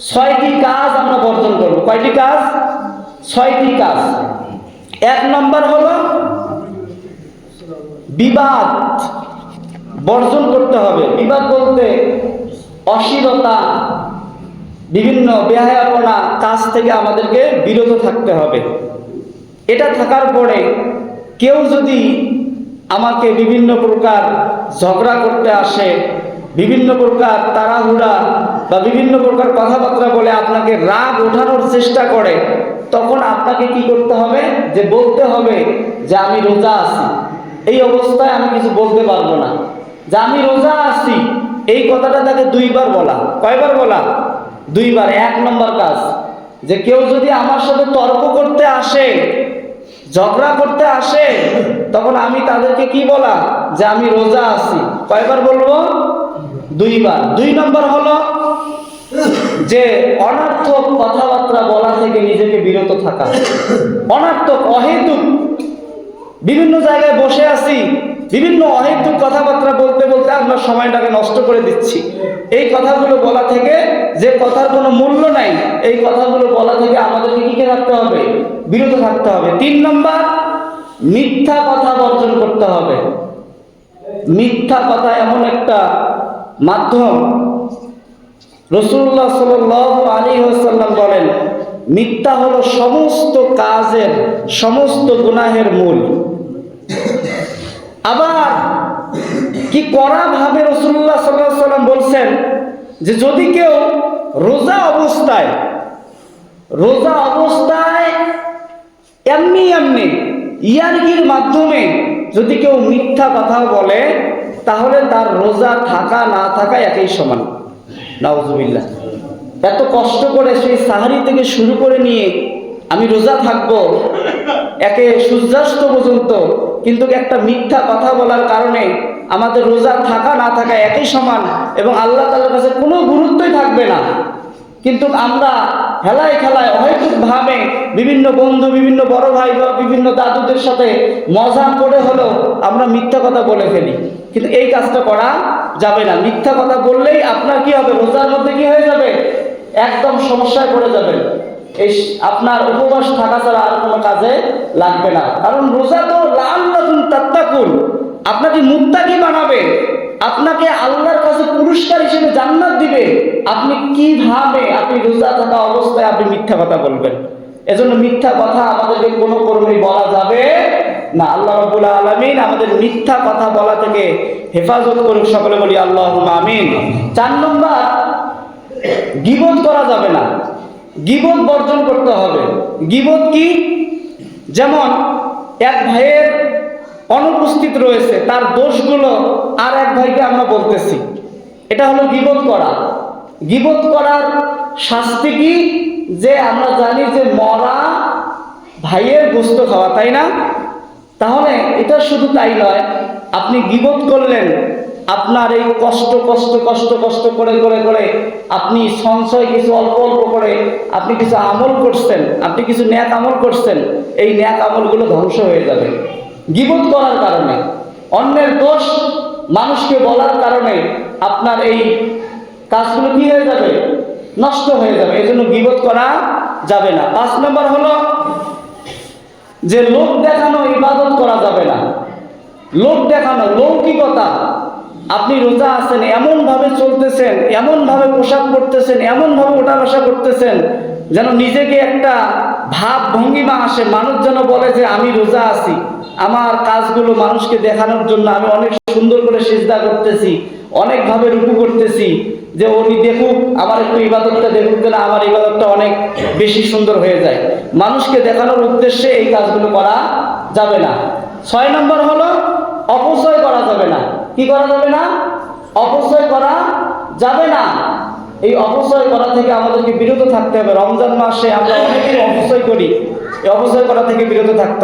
ছয়টি কাজ আমরা বর্জন করব। কয়টি কাজ? ছয়টি কাজ। এক নম্বর হলো বিবাদ বর্জন করতে হবে। বিবাদ বলতে অশ্লীলতা, বিভিন্ন বেহায়াপনা কাজ থেকে আমাদেরকে বিরত থাকতে হবে। এটা থাকার পরে কেউ যদি আমাকে বিভিন্ন প্রকার ঝগড়া করতে আসে, বিভিন্ন প্রকার তাড়াহুড়া বা বিভিন্ন প্রকার কথাবার্তা বলে আপনাকে রাগ ওঠানোর চেষ্টা করে, তখন আপনাকে কি করতে হবে? যে বলতে হবে যে আমি রোজা আছি, এই অবস্থায় আমি কিছু বলতে পারবো না, যে আমি রোজা আছি, এই কথাটা তাকে দুইবার বলা। কয়বার বলা? দুইবার। এক নম্বর কাজ, যে কেউ যদি আমার সাথে তর্ক করতে আসে, ঝগড়া করতে আসে, তখন আমি তাদেরকে কি বলা? যে আমি রোজা আছি। কয়বার বলবো? দুইবার। দুই নম্বর হলো যে অনর্থক কথাবার্তা বলা থেকে নিজেকে বিরত থাকা। অনর্থক, অহেতুক বিভিন্ন জায়গায় বসে আছি, বিভিন্ন অহেতুক কথাবার্তা বলতে বলতে আমরা সময়টাকে নষ্ট করে দিচ্ছি। এই কথাগুলো বলা থেকে, যে কথার কোনো মূল্য নাই, এই কথাগুলো বলা থেকে আমাদেরকে কি থাকতে হবে? বিরত থাকতে হবে। তিন নম্বর, মিথ্যা কথা বর্জন করতে হবে। মিথ্যা কথা এমন একটা মাধ্যম, রাসূলুল্লাহ সাল্লাল্লাহু আলাইহি ওয়াসাল্লাম বলেন, মিথ্যা হলো সমস্ত কাজের, সমস্ত গুনাহের মূল। আবার কি কড়া ভাবে রাসূলুল্লাহ সাল্লাল্লাহু আলাইহি ওয়াসাল্লাম বলছেন যে যদি কেউ রোজা অবস্থায় এমনি ইয়ারকির মাধ্যমে যদি কেউ মিথ্যা কথা বলে, তাহলে তার রোজা থাকা না থাকা একই সমান। নাউজুবিল্লাহ। এত কষ্ট করে সেই সাহারি থেকে শুরু করে নিয়ে আমি রোজা থাকবো একে সূর্যাস্ত পর্যন্ত, কিন্তু একটা মিথ্যা কথা বলার কারণে আমাদের রোজা থাকা না থাকা একই সমান এবং আল্লাহ তাআলার কাছে কোনো গুরুত্বই থাকবে না। কিন্তু আমরা হেলায় খেলায় অহেতুকভাবে বিভিন্ন বন্ধু, বিভিন্ন বড় ভাই বা বিভিন্ন দাদুদের সাথে মজা করে হলেও আমরা মিথ্যা কথা বলে ফেলি। কিন্তু এই কাজটা করা যাবে না। মিথ্যা কথা বললেই আপনার কি হবে? রোজার মধ্যে কি হয়ে যাবে? একদম সমস্যায় পড়ে যাবেন। এই আপনার উপবাস থাকা ছাড়া আর কোনো কাজে লাগবে না। কারণ রোজা তো লাআল্লাকুম তাত্তাকুন, আপনাকে মুত্তাকি বানাবে, আপনাকে আল্লাহর কাছে পুরস্কার হিসেবে জান্নাত দিবে। আপনি কিভাবে আপনি রোজা থাকা অবস্থায় আপনি মিথ্যা কথা বলবেন? এজন্য মিথ্যা কথা আমাদেরকে কোনো কর্মী বলা যাবে না। আল্লাহ রাব্বুল আলামিন আমাদের মিথ্যা কথা বলা থেকে হেফাজত করুক। সকলে বলি আল্লাহুম্মা আমিন। 4 নম্বর, গীবত করা যাবে না। গীবত বর্জন করতে হবে। গীবত কি? যেমন এক ভাইয়ের অনুপস্থিত রয়েছে, তার দোষগুলো আর এক ভাইকে আমরা বলতেছি, এটা হলো গীবত করা। গীবত করার শাস্তি কি? যে আমরা জানি যে মরা ভাইয়ের গোশত খাওয়া, তাই না? তাহলে এটা শুধু তাই নয়, আপনি গীবত করলেন, আপনার এই কষ্ট করে আপনি সঞ্চয় কিছু অল্প অল্প করে আপনি কিছু আমল করছেন, আপনি কিছু ন্যাক আমল করছেন, এই ন্যাক আমলগুলো ধ্বংস হয়ে যাবে গীবত করার কারণে। অন্যের দোষ মানুষকে বলার কারণে আপনার এই কাজগুলো কি হয়ে যাবে? নষ্ট হয়ে যাবে। এই জন্য গীবত করা যাবে না। 5 নম্বর হলো যে লোক দেখানো ইবাদত করা যাবে না। লোক দেখানো, লৌকিকতা। আপনি রোজা আছেন, এমন ভাবে চলতেছেন, এমন ভাবে পোশাক পরতেছেন, এমন ভাবে ওঠা বসা করতেছেন যেন নিজেকে একটা ভাব ভঙ্গিমা আসে, মানুষ যেন বলে যে আমি রোজা আছি। আমার কাজগুলো মানুষকে দেখানোর জন্য আমি অনেক সুন্দর করে সিজদা করতেছি, অনেকভাবে রুকু করতেছি, যে উনি দেখুক, আমার একটু ইবাদতটা দেখুক, না আমার ইবাদতটা অনেক বেশি সুন্দর হয়ে যায়। মানুষকে দেখানোর উদ্দেশ্যে এই কাজগুলো করা যাবে না। 6 নম্বর হলো অপচয় করা যাবে না। কি করা যাবে না? অপচয় করা যাবে না। এই অপচয় করা থেকে আমাদেরকে বিরত থাকতে হবে। রমজান মাসে আমরা অনেকেই অপচয় করি, এই অপচয় করা থেকে বিরত থাকতে হবে।